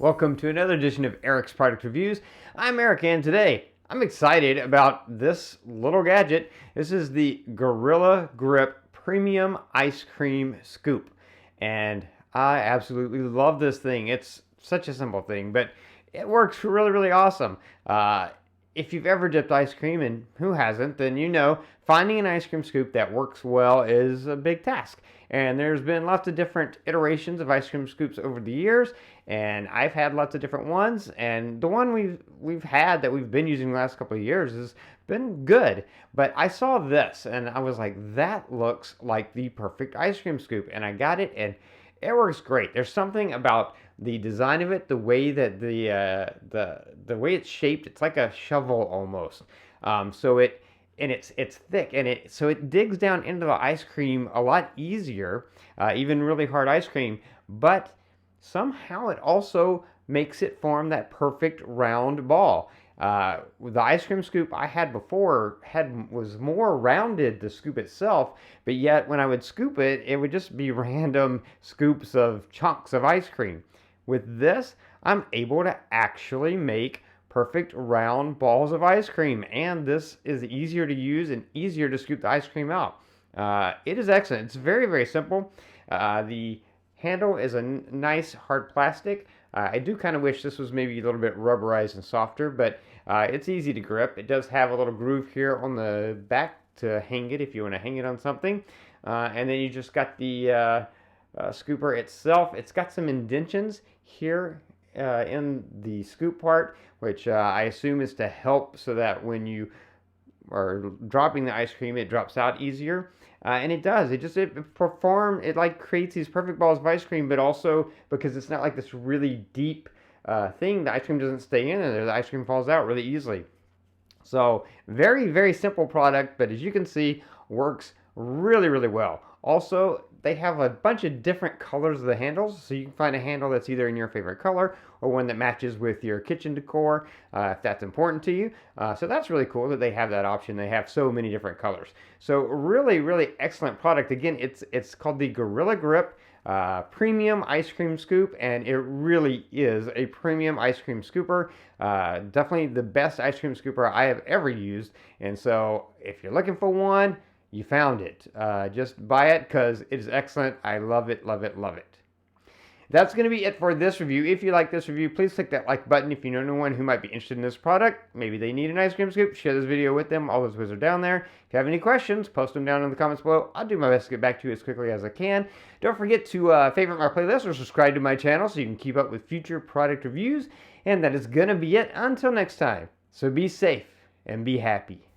Welcome to another edition of Eric's Product Reviews. I'm Eric, and today I'm excited about this little gadget. This is the Gorilla Grip Premium Ice Cream Scoop, and I absolutely love this thing. It's such a simple thing, but it works really awesome. If you've ever dipped ice cream, and who hasn't, then you know finding an ice cream scoop that works well is a big task. And there's been lots of different iterations of ice cream scoops over the years, and I've had lots of different ones, and the one we've had that we've been using the last couple of years has been good. But I saw this and I was like, that looks like the perfect ice cream scoop, and I got it, and it works great. There's something about the design of it, the way that the way it's shaped. It's like a shovel almost. It's thick, and it digs down into the ice cream a lot easier, even really hard ice cream. But somehow it also makes it form that perfect round ball. The ice cream scoop I had before was more rounded, the scoop itself, but yet when I would scoop it, it would just be random scoops of chunks of ice cream. With this, I'm able to actually make perfect round balls of ice cream, and this is easier to use and easier to scoop the ice cream out. It is excellent. It's very simple. The handle is a nice hard plastic. I do kind of wish this was maybe a little bit rubberized and softer, but it's easy to grip. It does have a little groove here on the back to hang it if you want to hang it on something. And then you just got the scooper itself. It's got some indentions here in the scoop part, which I assume is to help so that when you are dropping the ice cream, it drops out easier. And it does. It like creates these perfect balls of ice cream, but also because it's not like this really deep thing, the ice cream doesn't stay in there. The ice cream falls out really easily. So very simple product, but as you can see, works really well. Also, they have a bunch of different colors of the handles, so you can find a handle that's either in your favorite color or one that matches with your kitchen decor, if that's important to you. So that's really cool that they have that option. They have so many different colors. So really excellent product. Again, it's called the Gorilla Grip Premium Ice Cream Scoop, and it really is a premium ice cream scooper. Definitely the best ice cream scooper I have ever used. And so if you're looking for one, you found it. Just buy it because it is excellent. I love it. That's going to be it for this review. If you like this review, please click that like button. If you know anyone who might be interested in this product, maybe they need an ice cream scoop, share this video with them. All those ways are down there. If you have any questions, post them down in the comments below. I'll do my best to get back to you as quickly as I can. Don't forget to favorite my playlist or subscribe to my channel so you can keep up with future product reviews. And that is going to be it until next time. So be safe and be happy.